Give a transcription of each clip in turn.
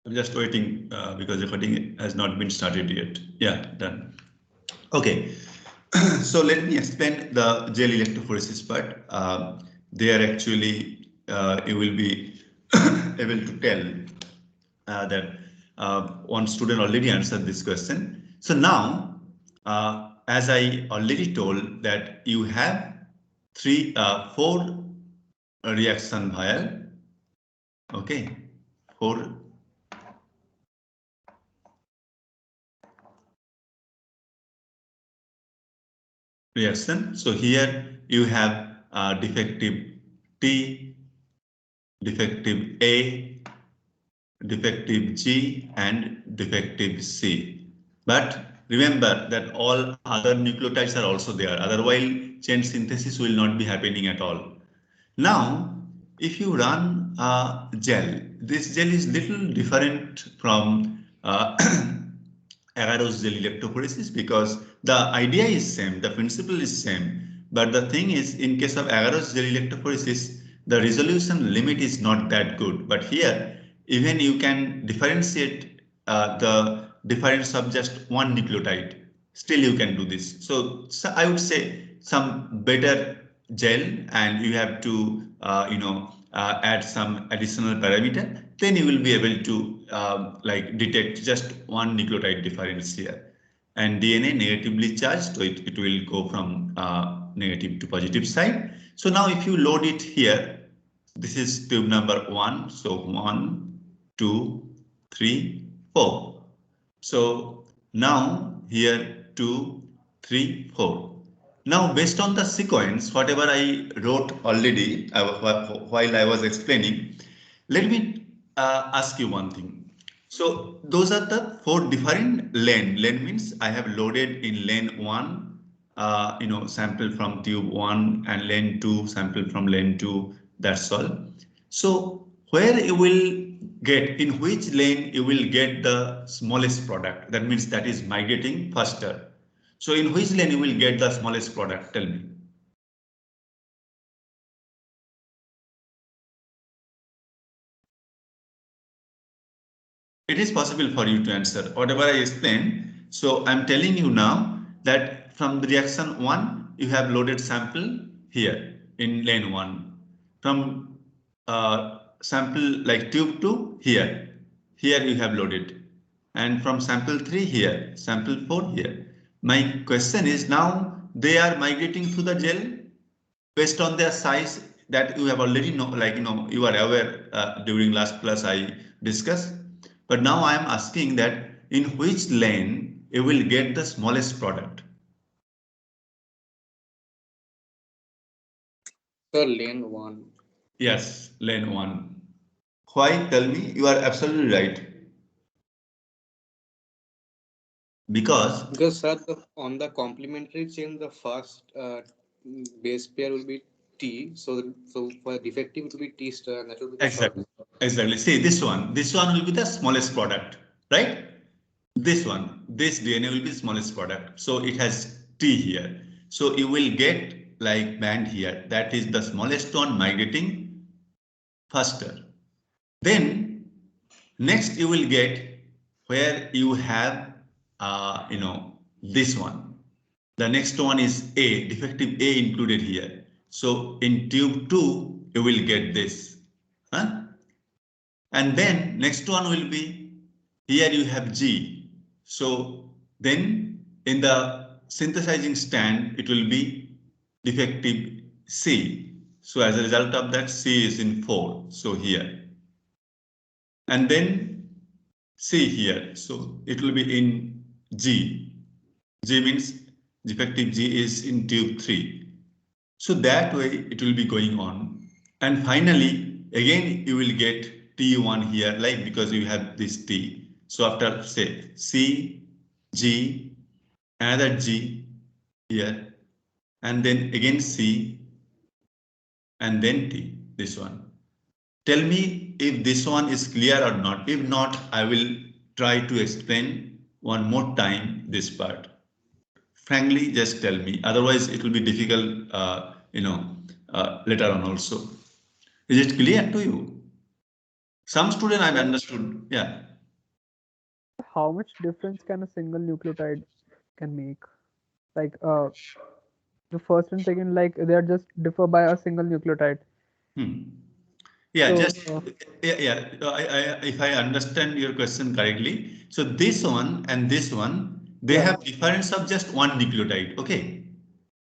I'm just waiting because recording has not been started yet. Yeah, done. Okay, so let me explain the gel electrophoresis part. There actually you will be able to tell that one student already answered this question. So now, as I already told that you have four reaction vial. Okay, four reaction. So here you have defective T, defective A, defective G, and defective C. But remember that all other nucleotides are also there. Otherwise, chain synthesis will not be happening at all. Now, if you run a gel, this gel is little different from agarose gel electrophoresis because the idea is same, the principle is same. But the thing is, in case of agarose gel electrophoresis, the resolution limit is not that good. But here, even you can differentiate the difference of just one nucleotide. Still, you can do this. So I would say some better gel, and you have to add some additional parameter, then you will be able to like detect just one nucleotide difference here. And DNA negatively charged, so it will go from negative to positive side. So now if you load it here, this is tube number 1. So 1, 2, 3, 4. So now here 2, 3, 4. Now based on the sequence, whatever I wrote already while I was explaining, let me ask you one thing. So those are the four different lane. Lane means I have loaded in lane 1, sample from tube 1, and lane 2, sample from lane 2. That's all. So where you will get, in which lane you will get the smallest product. That means that is migrating faster. So in which lane you will get the smallest product? Tell me. It is possible for you to answer whatever I explained. So I'm telling you now that from the reaction 1, you have loaded sample here in lane 1. From sample like tube 2 here, here you have loaded. And from sample 3 here, sample 4 here. My question is now they are migrating through the gel based on their size that you have already know, like you are aware during last class I discussed. But now I am asking that in which lane you will get the smallest product. Sir, lane 1. Yes, lane 1. Why? Tell me. You are absolutely right. Because Because sir, on the complementary chain, the first base pair will be T. So for defective it will be T star, and that will be the exactly, short. exactly. See this one will be the smallest product, right? This DNA will be smallest product. So it has T here. So you will get like band here. That is the smallest one migrating faster. Then next you will get where you have, this one. The next one is A, defective A included here. So in tube 2, you will get this. Huh? And then next one will be, here you have G. So then in the synthesizing stand, it will be defective C. So as a result of that, C is in 4. So here. And then C here. So it will be in G. G means defective G is in tube 3. So that way it will be going on. And finally, again, you will get T1 here, like because you have this T. So after say C, G, another G here, and then again C, and then T, this one. Tell me if this one is clear or not. If not, I will try to explain one more time this part. Frankly, just tell me. Otherwise, it will be difficult, later on also. Is it clear to you? Some student I've Sir, understood. Yeah. how much difference can a single nucleotide can make? Like the first and second, like they are just differ by a single nucleotide. Yeah, So just yeah. If I understand your question correctly, so this one and this one, they yeah, have difference of just one nucleotide. Okay.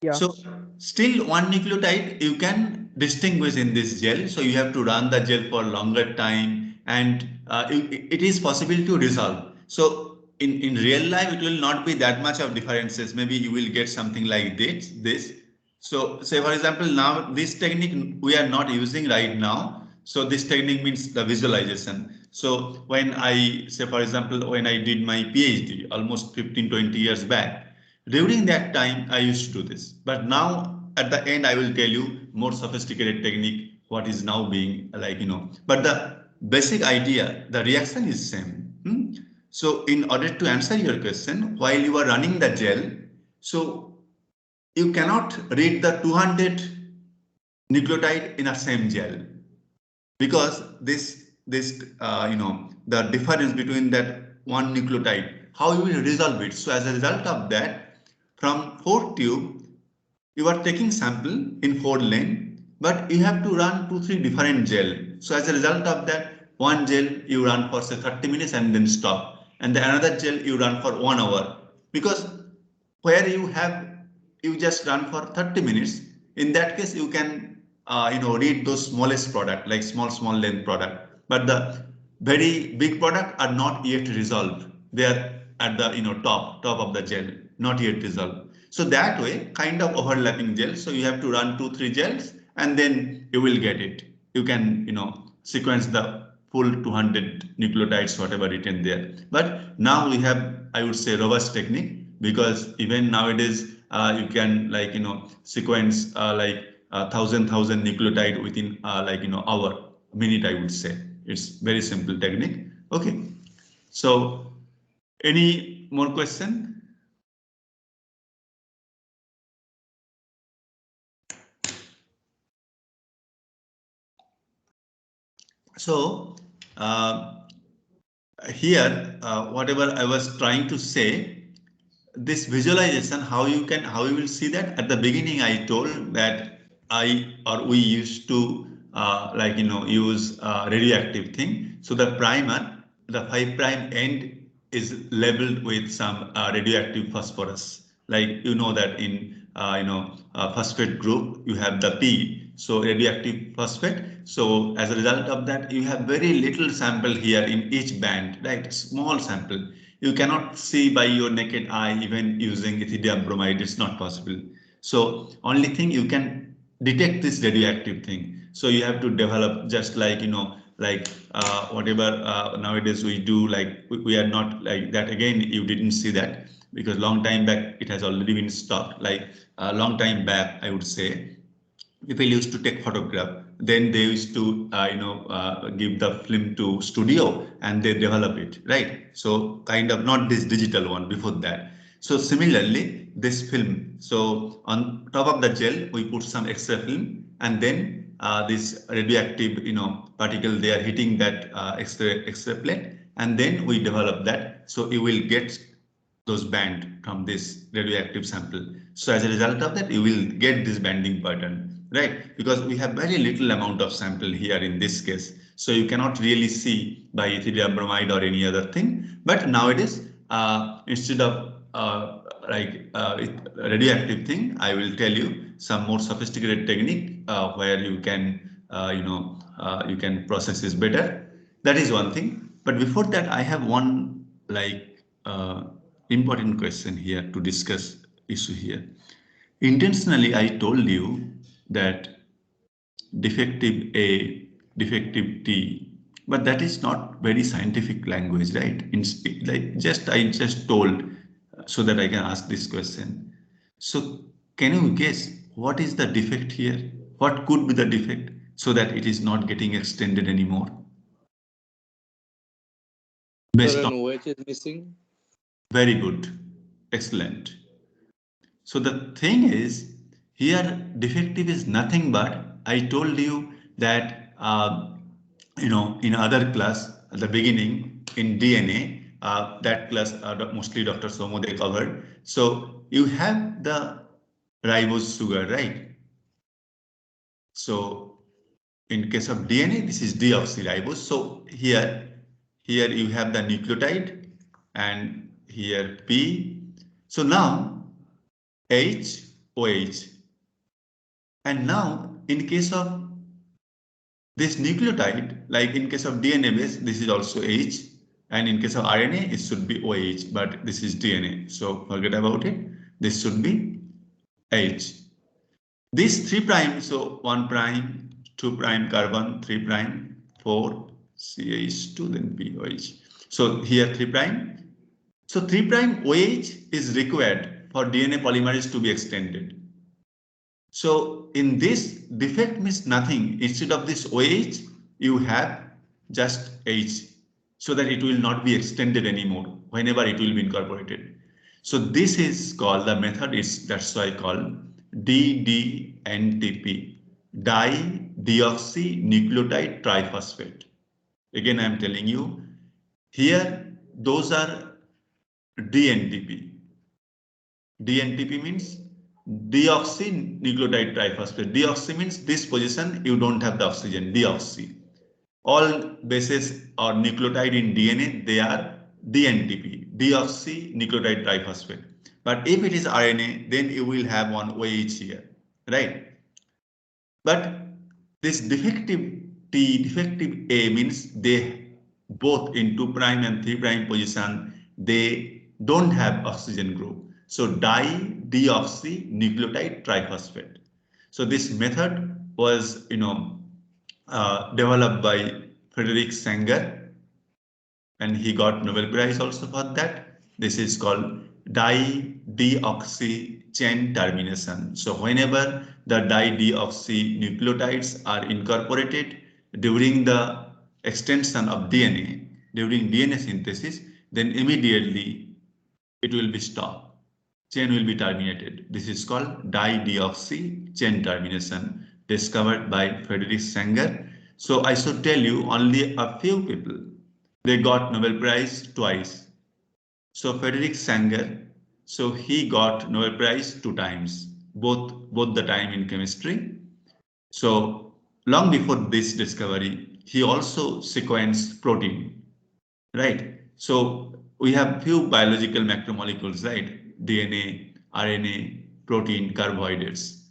yeah, So still one nucleotide you can distinguish in this gel. So you have to run the gel for longer time, and it is possible to resolve. So in real life, it will not be that much of differences. Maybe you will get something like this. So say for example, now this technique we are not using right now. So this technique means the visualization. So when I say for example, when I did my PhD almost 15-20 years back, during that time, I used to do this, but now at the end, I will tell you more sophisticated technique, what is now being like, but the basic idea, the reaction is same. So in order to answer your question, while you are running the gel, so you cannot read the 200 nucleotide in a same gel, because the difference between that one nucleotide, how you will resolve it. So as a result of that, from 4 tube you are taking sample in 4 lane, but you have to run 2-3 different gel. So as a result of that, one gel you run for say 30 minutes and then stop, and the another gel you run for 1 hour, because where you just run for 30 minutes, in that case you can read those smallest product, like small length product, but the very big product are not yet resolved. They are at the top of the gel, not yet resolved. So that way, kind of overlapping gel, so you have to run 2-3 gels and then you will get it. You can sequence the full 200 nucleotides, whatever written there. But now we have, I would say, robust technique, because even nowadays you can sequence like 1,000 nucleotide within hour, minute, I would say. It's very simple technique. Okay. So any more question? So here, whatever I was trying to say, this visualization, how you will see that. At the beginning, I told that we used to use radioactive thing. So the primer, the 5' end is labeled with some radioactive phosphorus. Like that in phosphate group you have the P, so radioactive phosphate. So as a result of that, you have very little sample here in each band, right? Small sample. You cannot see by your naked eye, even using ethidium bromide, it's not possible. So only thing you can detect this radioactive thing. So you have to develop, just like whatever nowadays we do, like we are not like that. Again, you didn't see that because long time back it has already been stopped. Like a long time back, I would say, people used to take photograph, then they used to give the film to studio and they develop it, right? So kind of not this digital one before that. So similarly, this film, so on top of the gel we put some extra film, and then this radioactive particle, they are hitting that extra plate, and then we develop that, so you will get those band from this radioactive sample. So as a result of that, you will get this banding pattern, right? Because we have very little amount of sample here in this case. So you cannot really see by ethidium bromide or any other thing. But nowadays, instead of radioactive thing, I will tell you some more sophisticated technique where you can, you can process this better. That is one thing. But before that, I have one important question here to discuss issue here. Intentionally, I told you that defective A, defective T, but that is not very scientific language, right? I just told so that I can ask this question. So can you guess what is the defect here? What could be the defect so that it is not getting extended anymore? Sir, Based an on OH is missing. very good, excellent. So the thing is, here defective is nothing but, I told you that in other class at the beginning in DNA, that class mostly Dr. Somo they covered. So you have the ribose sugar, right? So in case of DNA, this is deoxyribose. So here you have the nucleotide and here P. So now H, OH. And now in case of this nucleotide, like in case of DNA base, this is also H. And in case of RNA, it should be OH, but this is DNA. So forget about it. This should be H. These 3 prime, so 1 prime, 2 prime carbon, 3 prime, 4 CH2, then POH. So here 3 prime. So 3 prime OH is required for DNA polymerase to be extended. So in this, defect means nothing. Instead of this OH, you have just H, so that it will not be extended anymore whenever it will be incorporated. So this is called, the method is, that's why called DDNTP, dideoxynucleotide triphosphate. Again, I am telling you, here those are DNTP. DNTP means deoxynucleotide triphosphate. Deoxy means this position you don't have the oxygen, deoxy. All bases or nucleotide in DNA, they are DNTP, deoxynucleotide triphosphate. But if it is RNA, then you will have one OH here, right? But this defective T, defective A means they both in 2' and 3' position, they don't have oxygen group. So dideoxynucleotide triphosphate. So this method was, developed by Frederick Sanger, and he got Nobel Prize also for that. This is called dideoxy chain termination. So whenever the dideoxynucleotides are incorporated during the extension of DNA, during DNA synthesis, then immediately it will be stopped. Chain will be terminated. This is called dideoxy chain termination, discovered by Frederick Sanger. So I should tell you, only a few people, they got Nobel Prize twice. So Frederick Sanger, so he got Nobel Prize 2 times, both the time in chemistry. So long before this discovery, he also sequenced protein, right? So we have few biological macromolecules, right? DNA, RNA, protein, carbohydrates.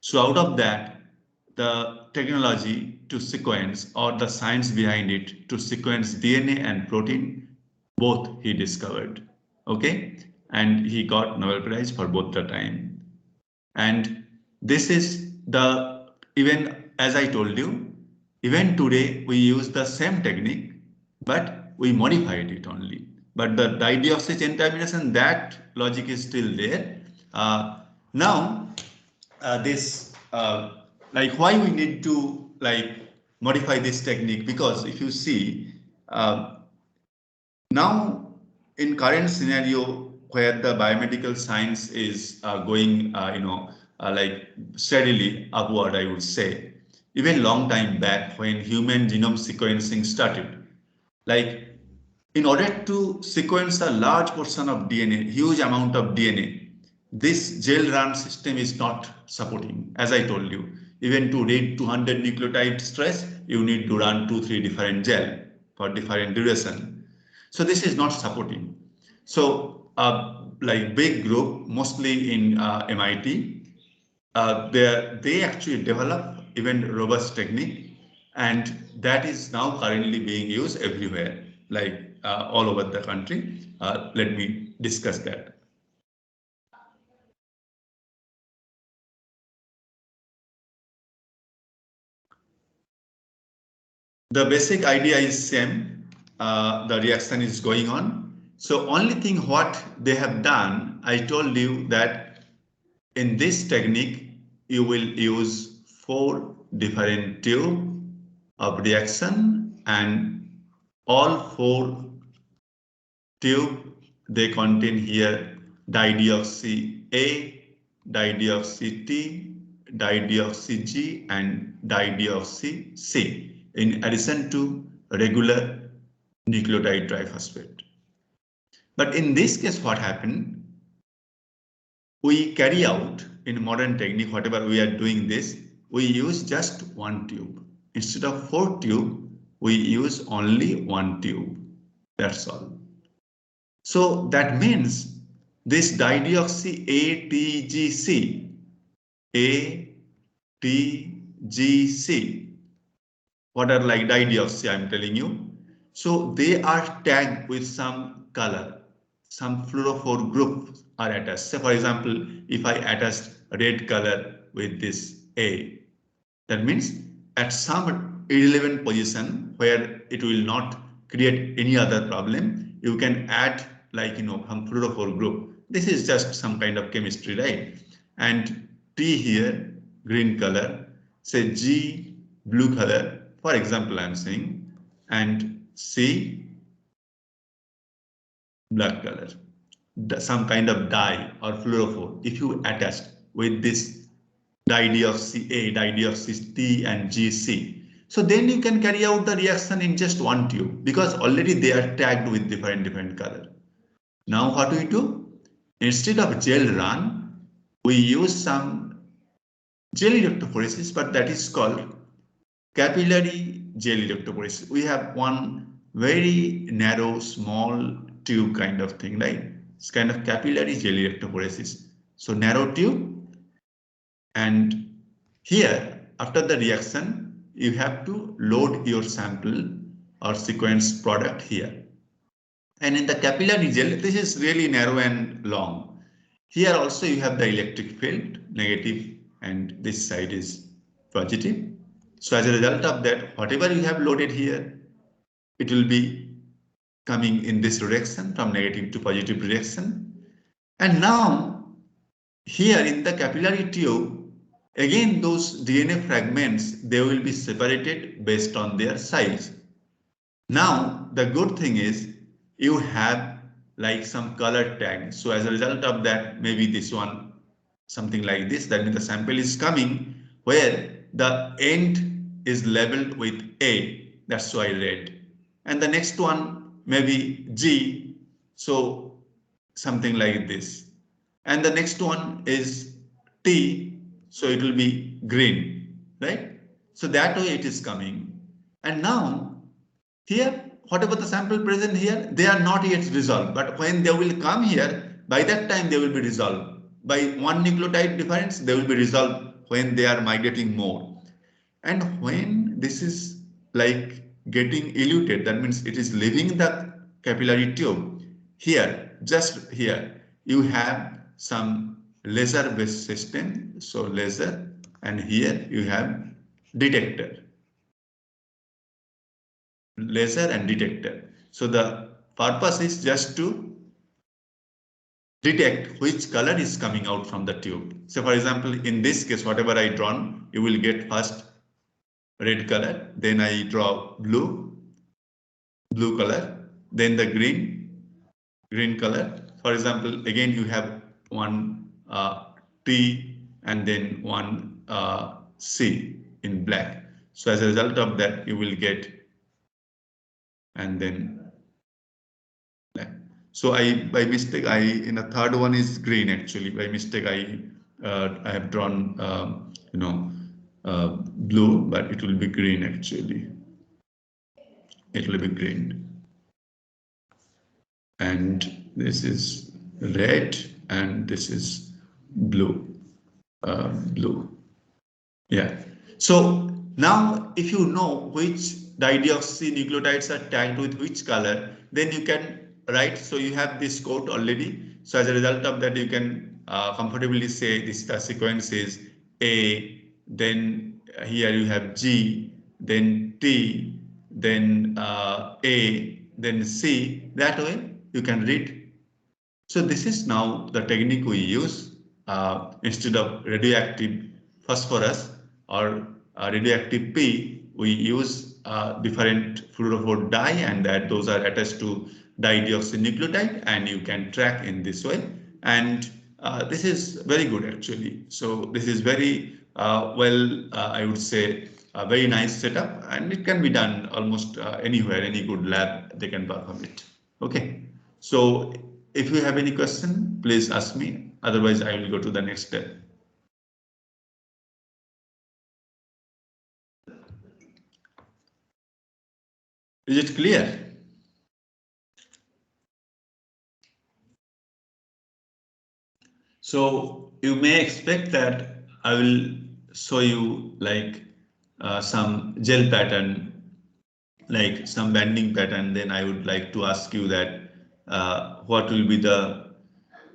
So out of that, the technology to sequence, or the science behind it to sequence DNA and protein, both he discovered, okay? And he got Nobel Prize for both the time. And this is the, even as I told you, even today we use the same technique, but we modified it only. But the dideoxy chain termination, that logic is still there. Now, like why we need to modify this technique, because if you see now in current scenario where the biomedical science is going like steadily upward, I would say, even long time back when human genome sequencing started, like in order to sequence a large portion of DNA, huge amount of DNA, this gel run system is not supporting. As I told you, even to read 200 nucleotide stress, you need to run 2-3 different gel for different duration. So this is not supporting. So like big group, mostly in MIT, they actually develop even robust technique, and that is now currently being used everywhere, like all over the country. Let me discuss that. The basic idea is same. The reaction is going on. So only thing what they have done, I told you that in this technique, you will use 4 different tubes of reaction, and all 4 tubes, they contain here dideoxy A, dideoxy T, dideoxy G, and dideoxy C, in addition to regular nucleotide triphosphate. But in this case, what happened? We carry out in modern technique, whatever we are doing this, we use just one tube. Instead of 4 tube, we use only 1 tube. That's all. So that means this dideoxy ATGC, ATGC, what are like dideoxy, I'm telling you. So they are tagged with some color, some fluorophore groups are attached. So for example, if I attach red color with this A, that means at some irrelevant position where it will not create any other problem, you can add like, some fluorophore group. This is just some kind of chemistry, right? And T here, green color, say G, blue color, for example, I'm saying, and C, black color, some kind of dye or fluorophore. If you attach with this dideoxy A, dideoxy T and GC, so then you can carry out the reaction in just one tube because already they are tagged with different color. Now what we do? Instead of gel run, we use some gel electrophoresis, but that is called capillary gel electrophoresis. We have one very narrow, small tube kind of thing, right? It's kind of capillary gel electrophoresis. So narrow tube, and here after the reaction, you have to load your sample or sequence product here. And in the capillary gel, this is really narrow and long. Here also you have the electric field, negative, and this side is positive. So as a result of that, whatever you have loaded here, it will be coming in this direction from negative to positive direction. And now here in the capillary tube, again those DNA fragments, they will be separated based on their size. Now the good thing is you have like some color tag. So as a result of that, maybe this one, something like this, that means the sample is coming where the end is labeled with A, that's why red. And the next one maybe G, so something like this. And the next one is T, so it will be green, right? So that way it is coming. And now here, whatever the sample present here, they are not yet resolved. But when they will come here, by that time they will be resolved. By one nucleotide difference, they will be resolved when they are migrating more. And when this is like getting eluted, that means it is leaving the capillary tube. Here, just here, you have some laser-based system. So laser, and here you have detector. Laser and detector. So the purpose is just to detect which color is coming out from the tube. So for example, in this case, whatever I drawn, you will get first red color, then I draw blue color, then the green color. For example, again you have one T and then one C in black. So as a result of that, you will get, and then black. So by mistake, in a third one is green actually. By mistake, I have drawn blue, but it will be green actually. It will be green. And this is red, and this is blue. Blue. Yeah. So now, if you know which dideoxynucleotides are tagged with which color, then you can write. So you have this code already. So as a result of that, you can comfortably say this the sequence is A, then here you have G, then T, then A, then C. That way you can read. So this is now the technique we use instead of radioactive phosphorus or radioactive P, we use different fluorophore dye, and that those are attached to dideoxynucleotide, and you can track in this way. And this is very good actually. So this is very I would say a very nice setup, and it can be done almost anywhere, any good lab, they can perform it. Okay. So if you have any question, please ask me. Otherwise, I will go to the next step. Is it clear? So you may expect that I will show you like some gel pattern, like some bending pattern. Then I would like to ask you that what will be the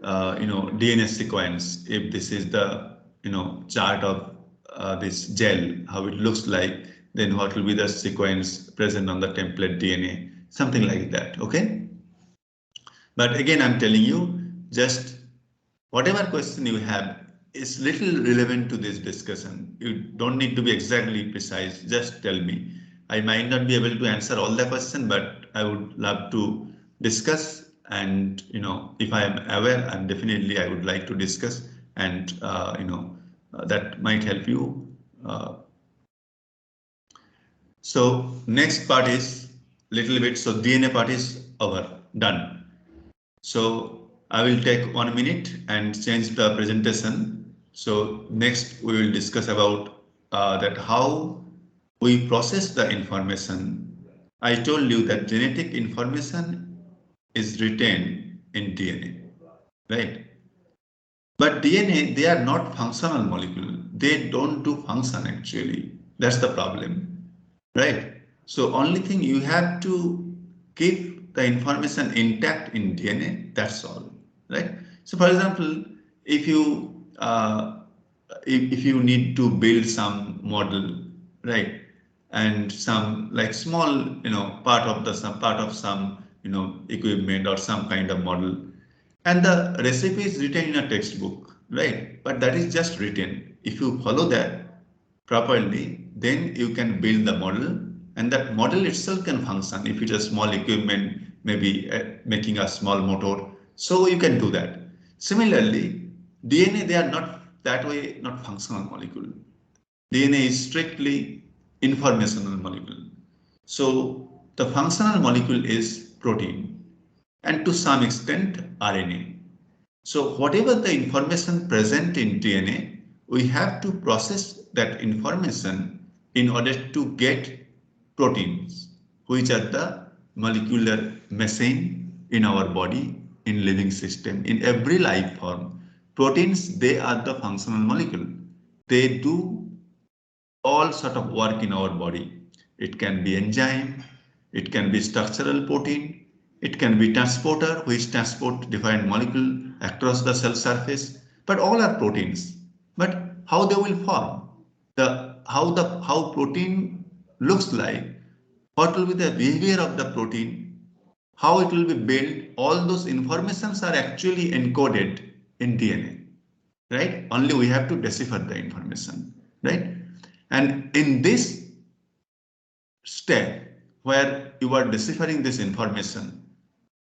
DNA sequence if this is the chart of this gel, how it looks like. Then what will be the sequence present on the template DNA, something like that. Okay. But again, I'm telling you, just whatever question you have is little relevant to this discussion. You don't need to be exactly precise. Just tell me. I might not be able to answer all the question, but I would love to discuss. And if I am aware, I would like to discuss, and that might help you. So next part is little bit. So DNA part is over, done. So I will take 1 minute and change the presentation. So next we will discuss about that how we process the information. I told you that genetic information is retained in DNA, right? But DNA, they are not functional molecule. They don't do function actually. That's the problem, right? So only thing you have to keep the information intact in DNA. That's all, right? So for example, if you if you need to build some model, right, and some like small part of some equipment or some kind of model, and the recipe is written in a textbook, right? But that is just written. If you follow that properly, then you can build the model, and that model itself can function. If it's a small equipment, maybe making a small motor, so you can do that. Similarly, DNA, they are not that way, not functional molecule. DNA is strictly informational molecule. So the functional molecule is protein, and to some extent RNA. So whatever the information present in DNA, we have to process that information in order to get proteins, which are the molecular machine in our body, in living system, in every life form. Proteins, they are the functional molecule. They do all sort of work in our body. It can be enzyme, it can be structural protein, it can be transporter which transport different molecule across the cell surface, but all are proteins. But how they will form, how protein looks like, what will be the behavior of the protein, how it will be built, all those informations are actually encoded in DNA, right? Only we have to decipher the information, right? And in this step where you are deciphering this information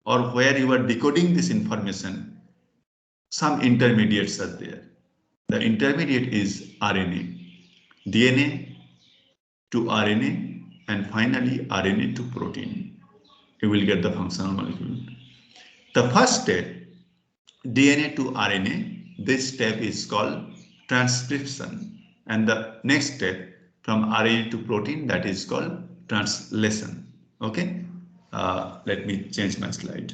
or where you are decoding this information, some intermediates are there. The intermediate is RNA, DNA to RNA, and finally RNA to protein. You will get the functional molecule. The first step, DNA to RNA, this step is called transcription. And the next step, from RNA to protein, that is called translation. Okay, let me change my slide.